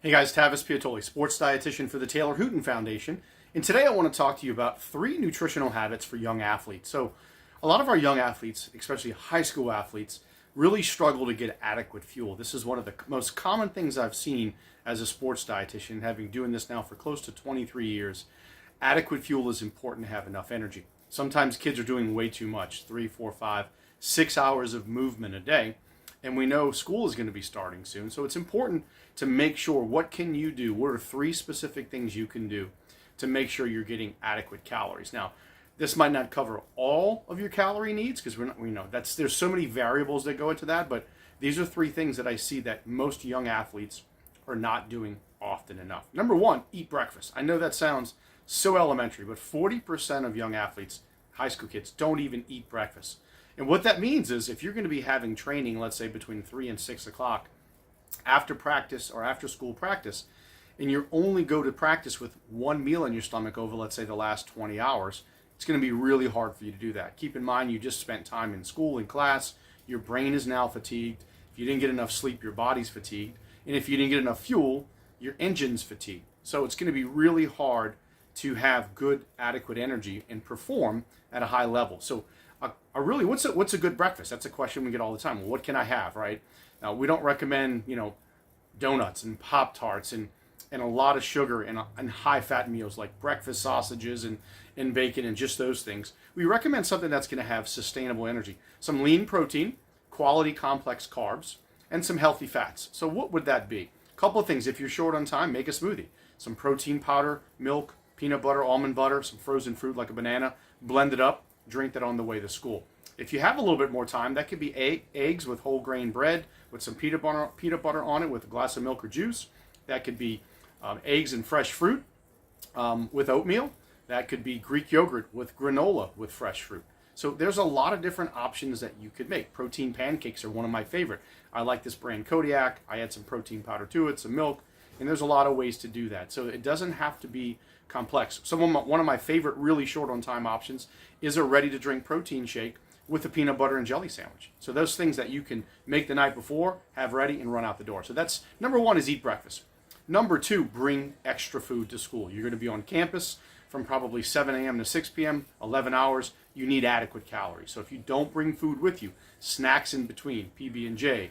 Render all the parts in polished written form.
Hey guys, Tavis Piattoly, Sports Dietitian for the Taylor Hooten Foundation. And today I want to talk to you about 3 nutritional habits for young athletes. So a lot of our young athletes, especially high school athletes, really struggle to get adequate fuel. This is one of the most common things I've seen as a sports dietitian, having doing this now for close to 23 years. Adequate fuel is important to have enough energy. Sometimes kids are doing way too much, 3, 4, 5, 6 hours of movement a day. And we know school is going to be starting soon. So it's important to make sure, what can you do? What are 3 specific things you can do to make sure you're getting adequate calories? Now, this might not cover all of your calorie needs because there's so many variables that go into that, but these are 3 things that I see that most young athletes are not doing often enough. Number 1, eat breakfast. I know that sounds so elementary, but 40% of young athletes, high school kids, don't even eat breakfast. And what that means is if you're going to be having training, let's say between 3 and 6 o'clock after practice or after school practice, and you only go to practice with 1 meal in your stomach over, let's say, the last 20 hours, it's going to be really hard for you to do that. Keep in mind, you just spent time in school, in class. Your brain is now fatigued. If you didn't get enough sleep, your body's fatigued. And if you didn't get enough fuel, your engine's fatigued. So it's going to be really hard to have good, adequate energy and perform at a high level. So really, what's a good breakfast? That's a question we get all the time. Well, what can I have, right? Now, we don't recommend, donuts and Pop-Tarts and a lot of sugar and high-fat meals like breakfast sausages and bacon and just those things. We recommend something that's going to have sustainable energy. Some lean protein, quality complex carbs, and some healthy fats. So what would that be? A couple of things. If you're short on time, make a smoothie. Some protein powder, milk, peanut butter, almond butter, some frozen fruit like a banana, blend it up. Drink that on the way to school. If you have a little bit more time, that could be eggs with whole grain bread with some peanut butter on it with a glass of milk or juice. That could be eggs and fresh fruit with oatmeal. That could be Greek yogurt with granola with fresh fruit. So there's a lot of different options that you could make. Protein pancakes are one of my favorite. I like this brand Kodiak. I add some protein powder to it, some milk, and there's a lot of ways to do that. So it doesn't have to be complex. One of my favorite really short on time options is a ready to drink protein shake with a peanut butter and jelly sandwich. So those things that you can make the night before, have ready, and run out the door. So that's number 1, is eat breakfast. Number 2, bring extra food to school. You're going to be on campus from probably 7 a.m. to 6 p.m., 11 hours. You need adequate calories. So if you don't bring food with you, snacks in between, PB&J,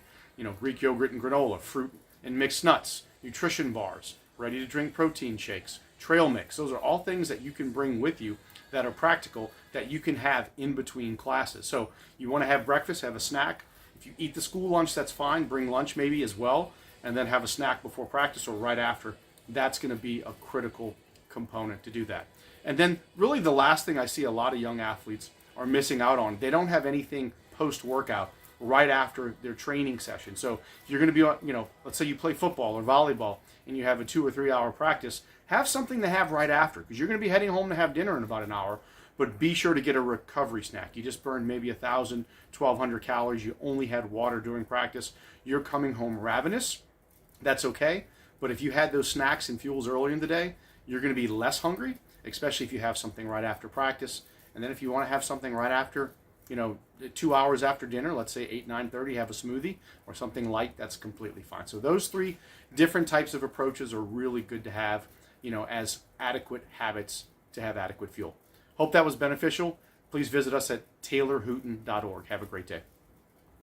Greek yogurt and granola, fruit and mixed nuts, nutrition bars, ready to drink protein shakes, trail mix. Those are all things that you can bring with you that are practical, that you can have in between classes. So you want to have breakfast, have a snack. If you eat the school lunch, that's fine. Bring lunch maybe as well, and then have a snack before practice or right after. That's going to be a critical component to do that. And then really the last thing I see a lot of young athletes are missing out on, they don't have anything post-workout right after their training session. So if you're going to be, let's say you play football or volleyball and you have a 2 or 3 hour practice, have something to have right after, because you're going to be heading home to have dinner in about an hour, but be sure to get a recovery snack. You just burned maybe 1,000, 1,200 calories. You only had water during practice. You're coming home ravenous. That's okay. But if you had those snacks and fuels earlier in the day, you're going to be less hungry, especially if you have something right after practice. And then if you want to have something right after, 2 hours after dinner, let's say 8, 9:30, have a smoothie or something light, that's completely fine. So those 3 different types of approaches are really good to have, as adequate habits to have adequate fuel. Hope that was beneficial. Please visit us at taylorhooten.org. Have a great day.